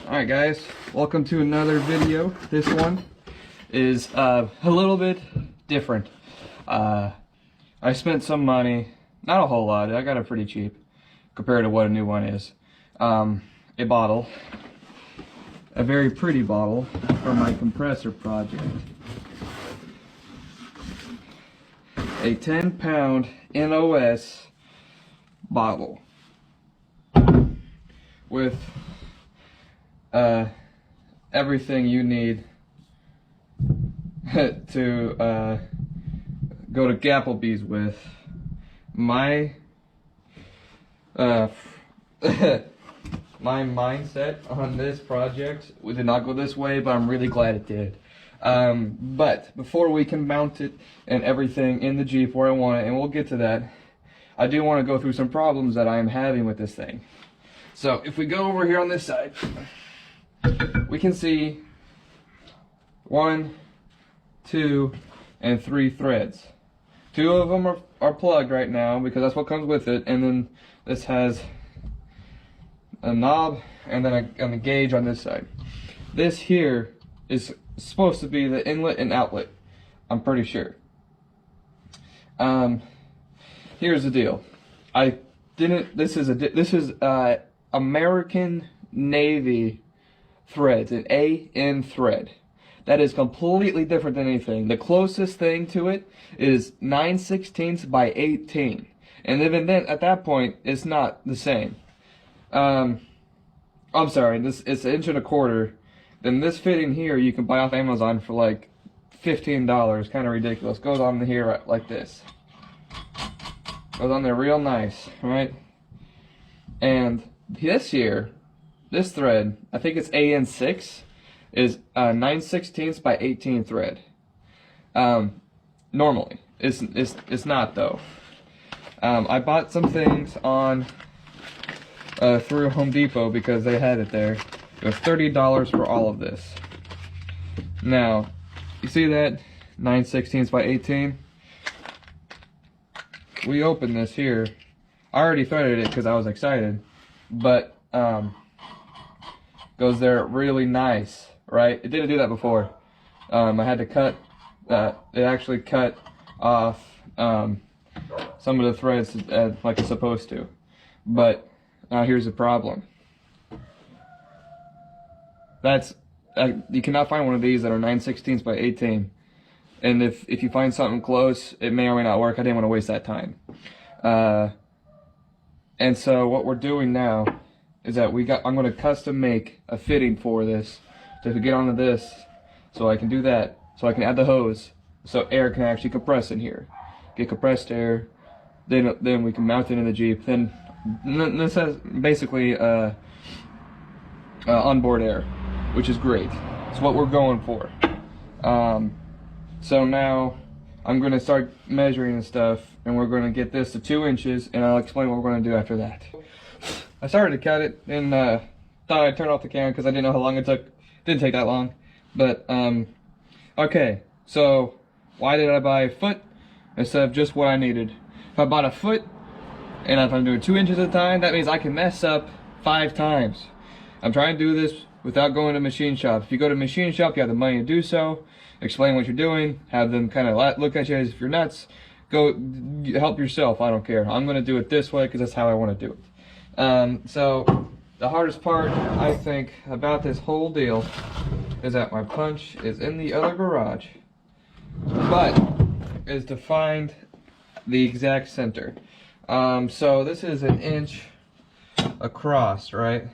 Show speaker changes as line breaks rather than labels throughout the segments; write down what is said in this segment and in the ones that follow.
Alright guys, welcome to another video. This one is a little bit different. I spent some money, not a whole lot, I got it pretty cheap compared to what a new one is. A bottle, a very pretty bottle for my compressor project. A 10-pound NOS bottle with everything you need to go to Applebee's with. My my mindset on this project did not go this way, but I'm really glad it did. But before we can mount it and everything in the Jeep where I want it, and we'll get to that, I do want to go through some problems that I am having with this thing. So if we go over here on this side, we can see 1, 2, and 3 threads. 2 of them are plugged right now because that's what comes with it, and then this has a knob and then a gauge on this side. This here is supposed to be the inlet and outlet, I'm pretty sure. Here's the deal. This is American Navy threads, an AN thread. That is completely different than anything. The closest thing to it is 9/16 by 18, and even then, at that point, it's not the same. I'm sorry, it's 1.25 inches. Then this fitting here you can buy off Amazon for like $15. Kind of ridiculous. Goes on here like this. Goes on there real nice, right? And this here, this thread, I think it's AN6, is 9/16 by 18 thread. Normally, it's not though. I bought some things on through Home Depot because they had it there. It was $30 for all of this. Now, you see that 9/16 by 18? We open this here. I already threaded it because I was excited, but goes there really nice, right? It didn't do that before. I had to cut. It actually cut off some of the threads like it's supposed to, but now here's the problem. You cannot find one of these that are 9/16 by 18. And if you find something close, it may or may not work. I didn't want to waste that time. And so what we're doing now is that I'm going to custom make a fitting for this to get onto this, so I can do that. So I can add the hose, so air can actually compress in here. Get compressed air, then we can mount it in the Jeep. Then this has basically onboard air, which is great. It's what we're going for. So now I'm going to start measuring and stuff, and we're going to get this to 2 inches, and I'll explain what we're going to do after that. I started to cut it, and thought I'd turn off the camera because I didn't know how long it took. It didn't take that long. But, okay, so why did I buy a foot instead of just what I needed? If I bought a foot, and if I'm doing 2 inches at a time, that means I can mess up 5 times. I'm trying to do this without going to machine shop. If you go to machine shop, you have the money to do so. Explain what you're doing, have them kind of look at you as if you're nuts. Go help yourself, I don't care. I'm going to do it this way because that's how I want to do it. So the hardest part, I think, about this whole deal is that my punch is in the other garage, but is to find the exact center. So this is 1 inch across, right?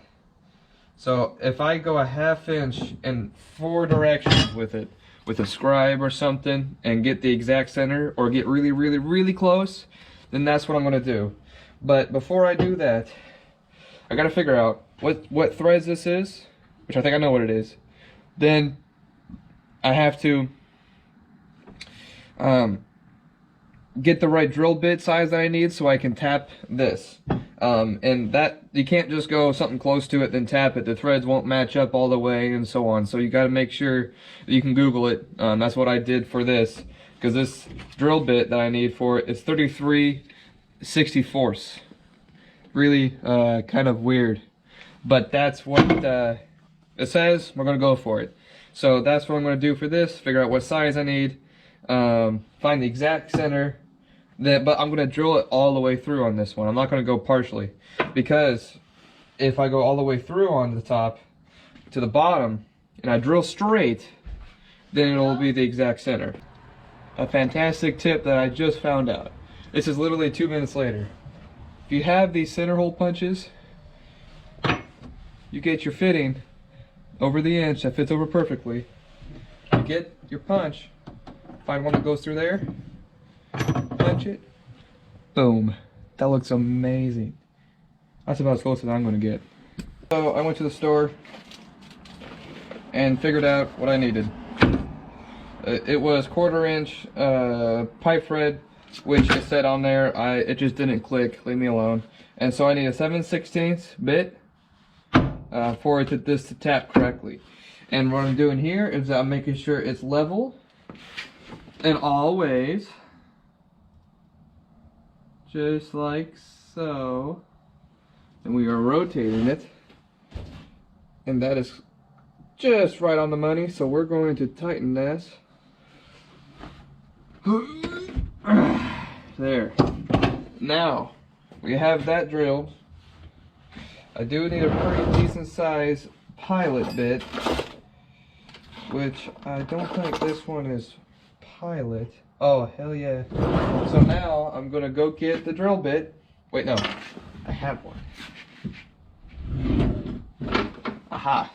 So if I go a 1/2 inch in 4 directions with it, with a scribe or something, and get the exact center, or get really, really, really close, then that's what I'm going to do. But before I do that, I got to figure out what threads this is, which I think I know what it is. Then I have to get the right drill bit size that I need so I can tap this. And that, you can't just go something close to it then tap it. The threads won't match up all the way and so on. So you got to make sure that you can Google it. That's what I did for this, because this drill bit that I need for it is 33/64. Really kind of weird, but that's what it says, we're gonna go for it. So that's what I'm gonna do for this. Figure out what size I need. Find the exact center. But I'm gonna drill it all the way through on this one. I'm not gonna go partially, because if I go all the way through on the top to the bottom and I drill straight, then it'll be the exact center. A fantastic tip that I just found out. This is literally 2 minutes later. If you have these center hole punches, you get your fitting over the inch that fits over perfectly. You get your punch, find one that goes through there, punch it, boom. That looks amazing. That's about as close as I'm gonna get. So I went to the store and figured out what I needed. It was 1/4 inch pipe thread, which is set on there. It just didn't click, leave me alone. And so I need a 7/16 bit for this to tap correctly. And what I'm doing here is I'm making sure it's level and always, just like so. And we are rotating it, and that is just right on the money. So we're going to tighten this. There. Now we have that drilled. I do need a pretty decent size pilot bit, which I don't think this one is pilot. Oh, hell yeah. So now I'm gonna go get the drill bit. Wait, no, I have one. Aha.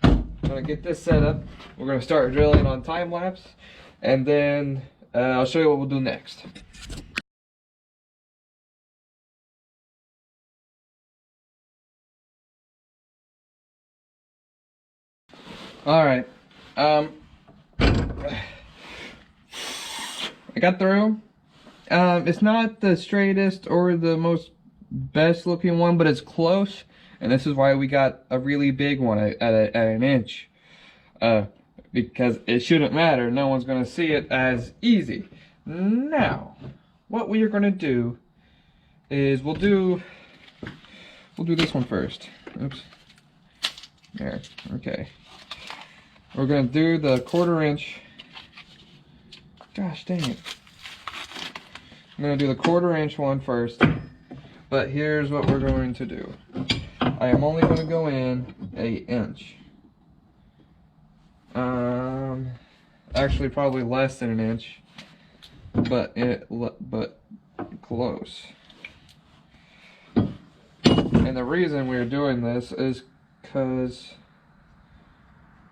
I'm gonna get this set up. We're gonna start drilling on time lapse, and then I'll show you what we'll do next. All right. I got through. It's not the straightest or the most best looking one, but it's close. And this is why we got a really big one at an inch. Because it shouldn't matter. No one's going to see it as easy. Now, what we are going to do is we'll do this one first. Oops. There. Okay. We're going to do the 1/4 inch. Gosh dang it. I'm going to do the 1/4 inch one first. But here's what we're going to do. I am only going to go in 1 inch. Actually probably less than 1 inch, but close. And the reason we're doing this is because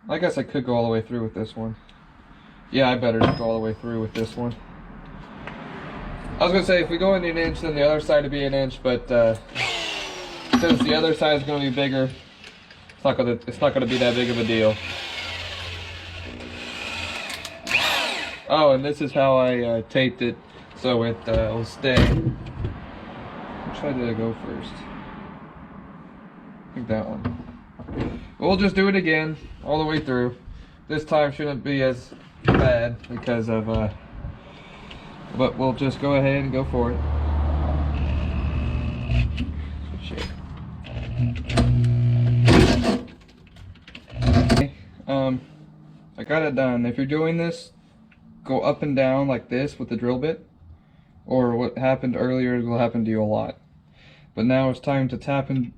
I guess I could go all the way through with this one. Yeah, I better just go all the way through with this one. I was gonna say if we go in 1 inch, then the other side would be 1 inch, but since the other side is gonna be bigger, it's not gonna be that big of a deal. Oh, and this is how I taped it so it will stay. Which side did I go first? I think that one. We'll just do it again all the way through. This time shouldn't be as bad because of but we'll just go ahead and go for it. Shit. Okay, I got it done. If you're doing this, go up and down like this with the drill bit, or what happened earlier will happen to you a lot. But now it's time to tap it.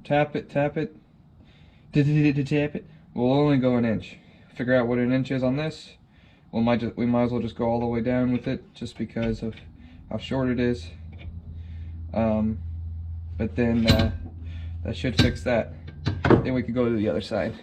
We'll only go 1 inch. Figure out what 1 inch is on this. We might as well just go all the way down with it, just because of how short it is. But then that should fix that. Then we can go to the other side.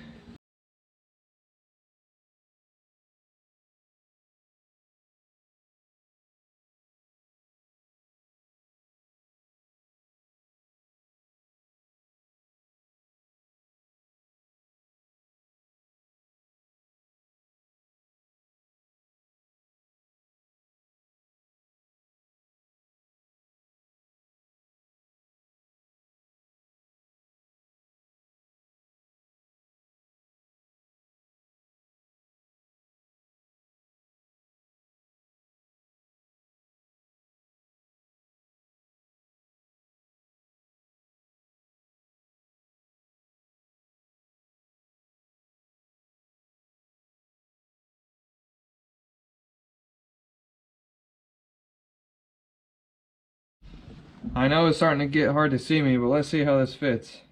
I know it's starting to get hard to see me, but let's see how this fits.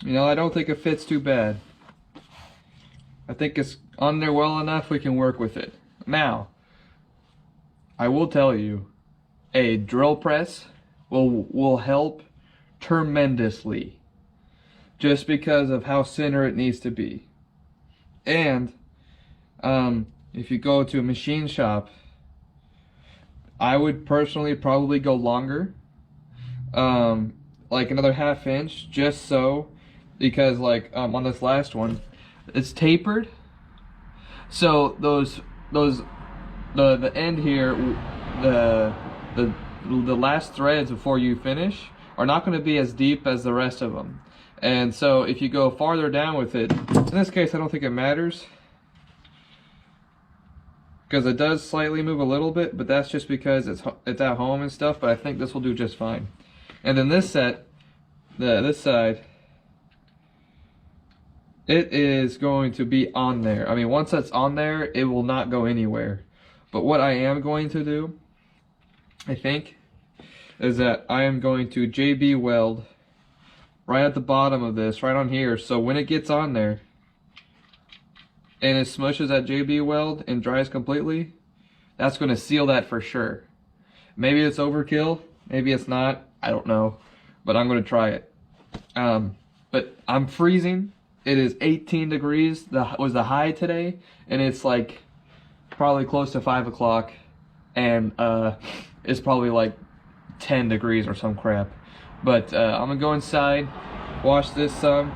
You know, I don't think it fits too bad. I think it's on there well enough we can work with it. Now, I will tell you, a drill press will help tremendously. Just because of how center it needs to be. And, if you go to a machine shop, I would personally probably go longer. Like another 1/2 inch, just so. Because like on this last one, it's tapered, so the end here, the last threads before you finish are not going to be as deep as the rest of them, and so if you go farther down with it, in this case I don't think it matters because it does slightly move a little bit, but that's just because it's at home and stuff. But I think this will do just fine. And then this set, this side, it is going to be on there. I mean, once that's on there, it will not go anywhere. But what I am going to do, I think, is that I am going to JB weld right at the bottom of this, right on here. So when it gets on there and it smushes that JB weld and dries completely, that's going to seal that for sure. Maybe it's overkill, maybe it's not, I don't know. But I'm going to try it. But I'm freezing. It is 18 degrees, was the high today, and it's like probably close to 5 o'clock, and it's probably like 10 degrees or some crap. But I'm gonna go inside, wash this some,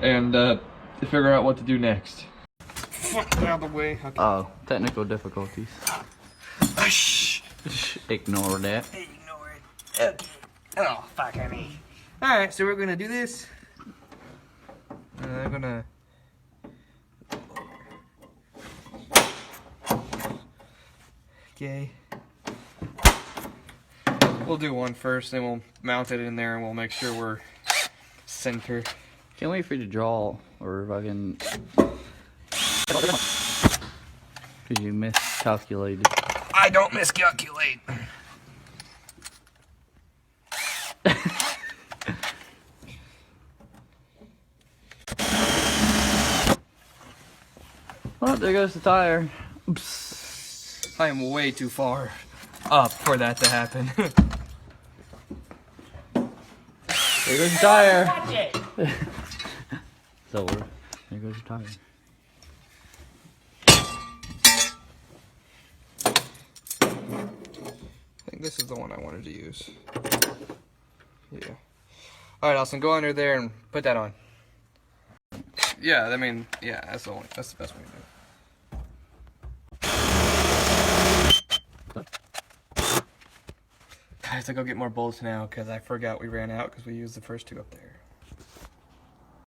and figure out what to do next. Fuck, out of the way. Okay.
Oh, technical difficulties. Ignore that.
Ignore it. Okay. Oh, fuck me. Alright, so we're gonna do this.
I'm gonna...
Okay.
We'll do one first, then we'll mount it in there and we'll make sure we're center.
Can't wait for you to draw, or fucking... Because you miscalculated.
I don't miscalculate.
Oh, there goes the tire. Oops.
I am way too far up for that to happen.
There goes the tire.
Watch it.
It's over. There goes the tire.
I think this is the one I wanted to use. Yeah. Alright, Austin, go under there and put that on. Yeah, I mean, yeah, that's the best way to do it. I have to go get more bolts now because I forgot we ran out because we used the first 2 up there.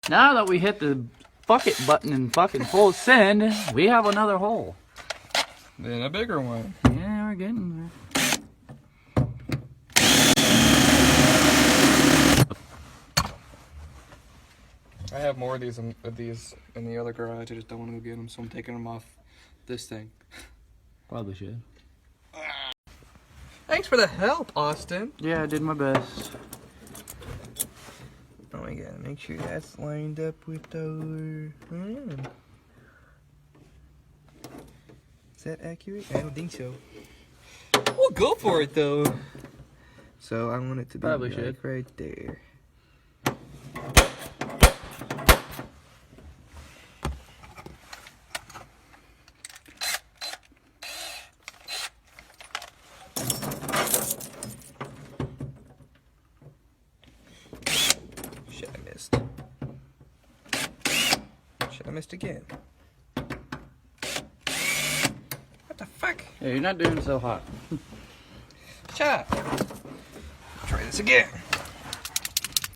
Now that we hit the bucket button and fucking full send, we have another hole.
Then a bigger one.
Yeah, we're getting there.
I have more of these in the other garage. I just don't want to go get them, so I'm taking them off this thing.
Probably should.
Thanks for the help, Austin.
Yeah, I did my best.
Oh, we gotta make sure that's lined up with our... Is that accurate? I don't think so. We'll go for it, though. So I want it to be
Probably
like
should.
right there. Shit, I missed. Shit, I missed again. What the fuck?
Yeah, you're not doing so hot.
Shut up. Try this again.